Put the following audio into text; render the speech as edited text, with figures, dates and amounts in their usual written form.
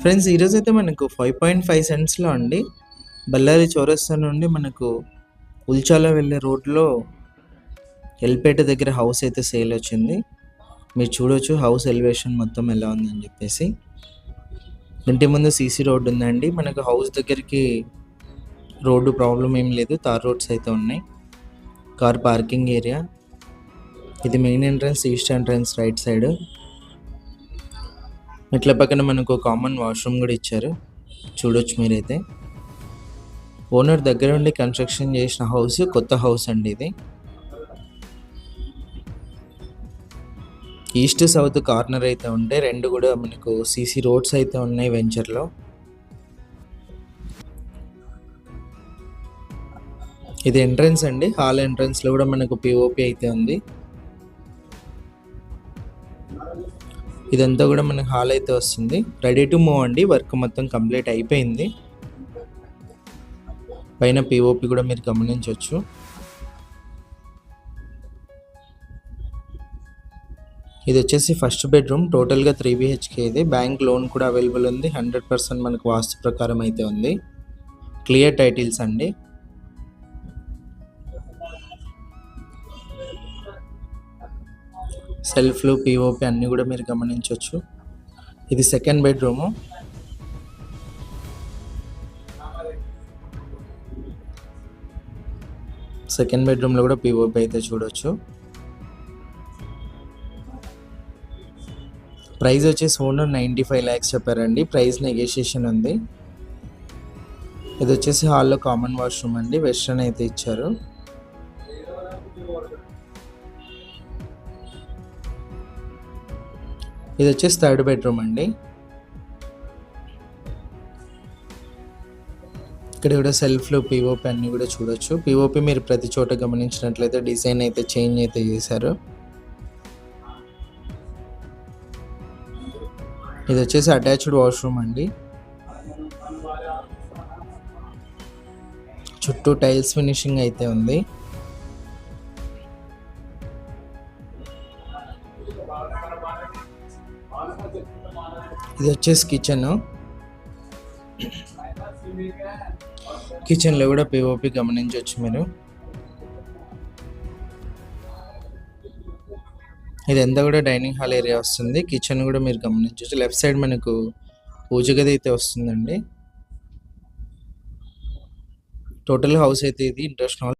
Friends ఈరోజైతే మనకు 5.5 సెంట్స్‌లో అండి బళ్ళారి చౌరస్తా నుండి మనకు ఉల్చాల వెళ్ళే రోడ్‌లో ఎల్పేట దగ్గర హౌస్ అయితే సేల్ వచ్చింది. మీరు చూడొచ్చు హౌస్ ఎలివేషన్ మొత్తం ఎలా ఉందని చెప్పేసి. ఇంటి ముందు సీసీ రోడ్ ఉందండి. మనకు హౌస్ దగ్గరికి రోడ్డు ప్రాబ్లం ఏం లేదు. తార్ రోడ్స్ అయితే ఉన్నాయి. Car parking area. ఇది main entrance, east entrance right side. మెట్ల పక్కన మనకు కామన్ వాష్రూమ్ కూడా ఇచ్చారు. చూడొచ్చు మీరైతే. ఓనర్ దగ్గర ఉండి కన్స్ట్రక్షన్ చేసిన హౌస్, కొత్త హౌస్ అండి ఇది. ఈస్ట్ సౌత్ కార్నర్ అయితే ఉంటాయి. రెండు కూడా మనకు సీసీ రోడ్స్ అయితే ఉన్నాయి వెంచర్లో. ఇది ఎంట్రన్స్ అండి. హాల్ ఎంట్రన్స్లో కూడా మనకు పిఓపి అయితే ఉంది. ఇదంతా కూడా మనకు హాల్ అయితే వస్తుంది. రెడీ టు మూవ్ అండి. వర్క్ మొత్తం కంప్లీట్ అయిపోయింది. పైన పిఓపి కూడా మీరు గమనించవచ్చు. ఇది వచ్చేసి ఫస్ట్ బెడ్రూమ్. టోటల్గా 3 BHK. ఇది బ్యాంక్ లోన్ కూడా అవైలబుల్ ఉంది. 100% మనకు వాస్తు ప్రకారం అయితే ఉంది. క్లియర్ టైటిల్స్ అండి. సెల్ఫ్లు, పిఓపి అన్నీ కూడా మీరు గమనించవచ్చు. ఇది సెకండ్ బెడ్రూము. సెకండ్ బెడ్రూమ్లో కూడా పిఓపి అయితే చూడొచ్చు. ప్రైస్ వచ్చేసి ఓనర్ 95 lakhs చెప్పారండి. ప్రైస్ నెగోషియేషన్ ఉంది. ఇది వచ్చేసి హాల్లో కామన్ వాష్రూమ్ అండి. వెస్ట్రన్ అయితే ఇచ్చారు. ఇది వచ్చేసి థర్డ్ బెడ్రూమ్ అండి. ఇక్కడ కూడా సెల్ఫ్లు, పిఓపి అన్నీ కూడా చూడొచ్చు. పిఓపి మీరు ప్రతి చోట గమనించినట్లయితే డిజైన్ అయితే చేంజ్ అయితే చేశారు. ఇది వచ్చేసి అటాచ్డ్ వాష్రూమ్ అండి. చుట్టూ టైల్స్ ఫినిషింగ్ అయితే ఉంది. ఇది వచ్చేసి కిచెన్లో కూడా పిఓపి గమనించవచ్చు మీరు. ఇదంతా కూడా డైనింగ్ హాల్ ఏరియా వస్తుంది. కిచెన్ కూడా మీరు గమనించవచ్చు. లెఫ్ట్ సైడ్ మనకు పూజ గది అయితే వస్తుందండి. టోటల్ హౌస్ అయితే ఇది ఇంటర్నేషనల్